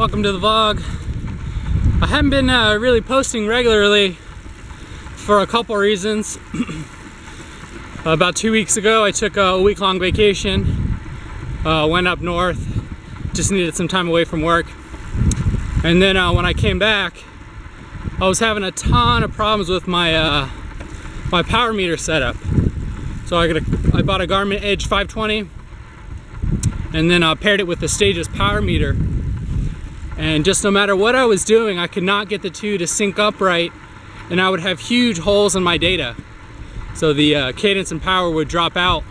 welcome to the vlog. I haven't been really posting regularly for a couple reasons. About 2 weeks ago I took a week-long vacation, went up north, just needed some time away from work. And then when I came back, I was having a ton of problems with my my power meter setup. So I bought a Garmin Edge 520 and then paired it with the Stages power meter. And just no matter what I was doing, I could not get the two to sync up right, and I would have huge holes in my data. So the cadence and power would drop out,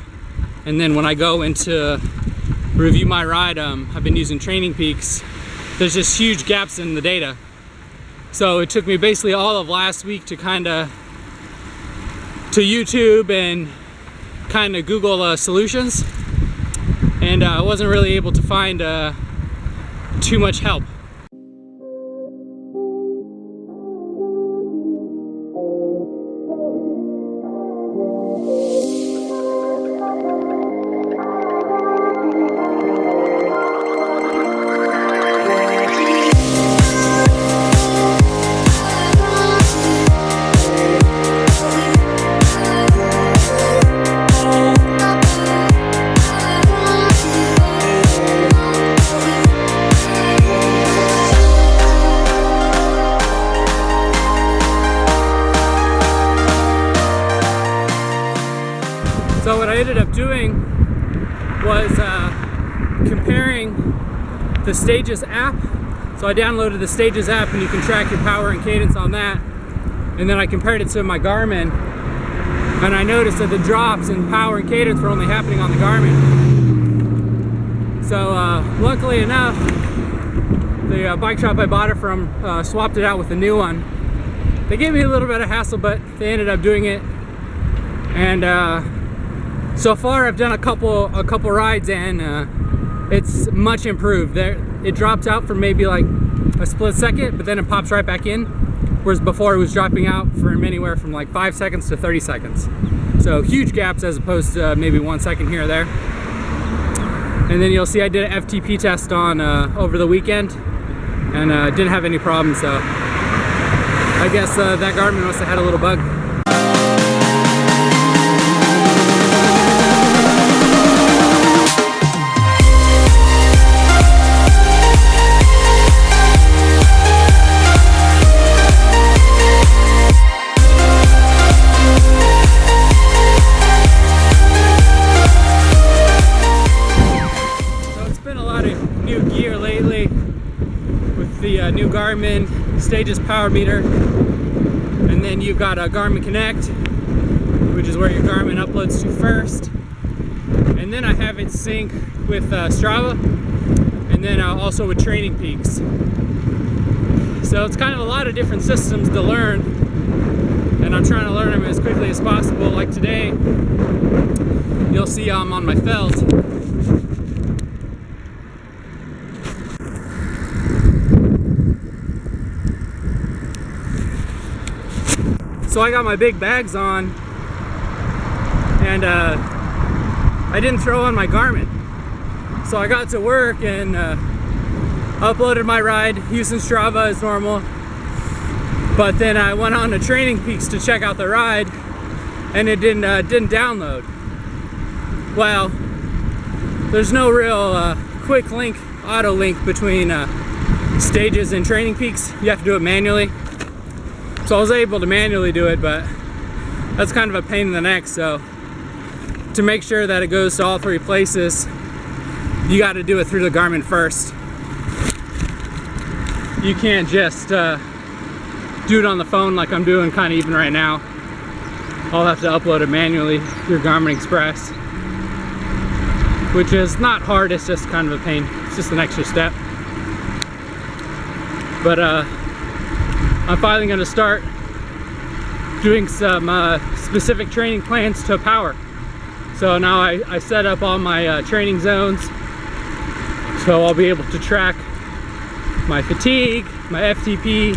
and then when I go into review my ride, I've been using Training Peaks, there's just huge gaps in the data. So it took me basically all of last week to YouTube and kind of Google solutions, and I wasn't really able to find too much help. So what I ended up doing was comparing the Stages app. So I downloaded the Stages app, and you can track your power and cadence on that. And then I compared it to my Garmin, and I noticed that the drops in power and cadence were only happening on the Garmin. So luckily enough, the bike shop I bought it from swapped it out with a new one. They gave me a little bit of hassle, but they ended up doing it. And so far I've done a couple rides, and it's much improved. It drops out for maybe like a split second, but then it pops right back in, whereas before it was dropping out for anywhere from like 5 seconds to 30 seconds. So huge gaps as opposed to maybe 1 second here or there. And then you'll see I did an FTP test on over the weekend, and didn't have any problems. So I guess that Garmin must have had a little bug. The new Garmin Stages power meter, and then you've got a Garmin Connect, which is where your Garmin uploads to first, and then I have it sync with Strava, and then also with Training Peaks. So it's kind of a lot of different systems to learn, and I'm trying to learn them as quickly as possible. Like today, you'll see I'm on my felt. So I got my big bags on, and I didn't throw on my Garmin. So I got to work and uploaded my ride using Strava as normal. But then I went on to Training Peaks to check out the ride, and it didn't download. Well, there's no real quick link, auto link between Stages and Training Peaks. You have to do it manually. So I was able to manually do it, but that's kind of a pain in the neck. So to make sure that it goes to all three places, you got to do it through the Garmin first. You can't just do it on the phone like I'm doing kind of even right now. I'll have to upload it manually through Garmin Express, which is not hard, it's just kind of a pain. It's just an extra step. But I'm finally going to start doing some specific training plans to power. So now I set up all my training zones, so I'll be able to track my fatigue, my FTP,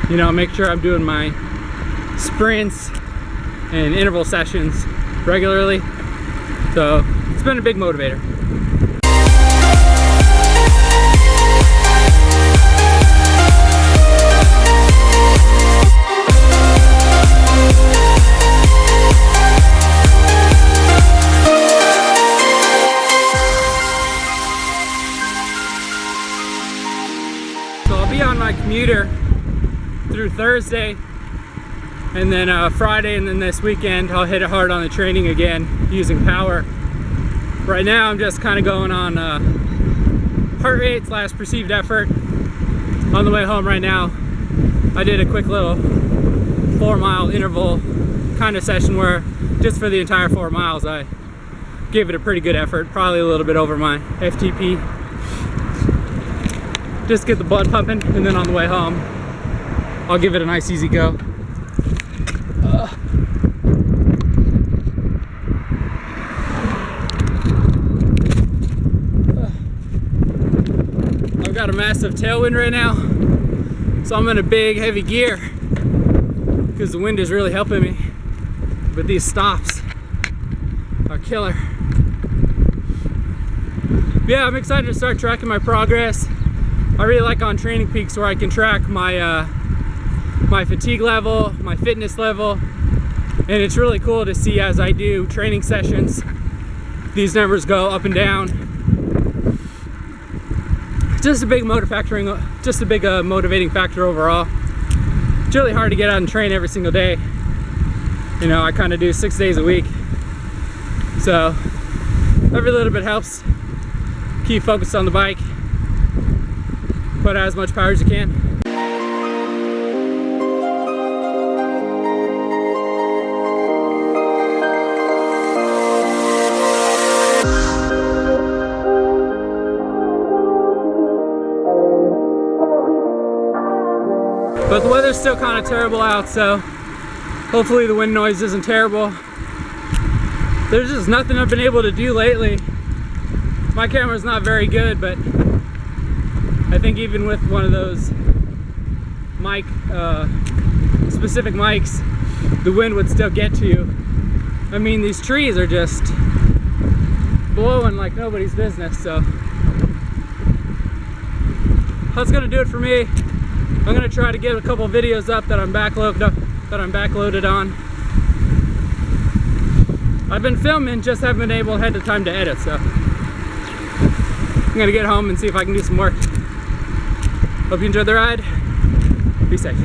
you know, make sure I'm doing my sprints and interval sessions regularly. So it's been a big motivator. through Thursday, and then Friday, and then this weekend I'll hit it hard on the training again using power. Right now I'm just kind of going on heart rate / perceived effort. On the way home right now, I did a quick little 4-mile interval kind of session where just for the entire 4 miles I gave it a pretty good effort, probably a little bit over my FTP. Just get the blood pumping, and then on the way home I'll give it a nice easy go. I've got a massive tailwind right now, so I'm in a big heavy gear because the wind is really helping me, but these stops are killer. Yeah, I'm excited to start tracking my progress. I really like on Training Peaks where I can track my my fatigue level, my fitness level, and it's really cool to see as I do training sessions, these numbers go up and down. Just a big motivating factor overall. It's really hard to get out and train every single day. You know, I kind of do 6 days a week, so every little bit helps. Keep focused on the bike, put out as much power as you can. But the weather's still kind of terrible out, so hopefully the wind noise isn't terrible. There's just nothing I've been able to do lately. My camera's not very good, but I think even with one of those mic specific mics, the wind would still get to you. I mean, these trees are just blowing like nobody's business, so that's gonna do it for me. I'm gonna try to get a couple videos up that I'm backloaded on. I've been filming, just haven't been able to have the time to edit, so I'm gonna get home and see if I can do some work. Hope you enjoyed the ride. Be safe.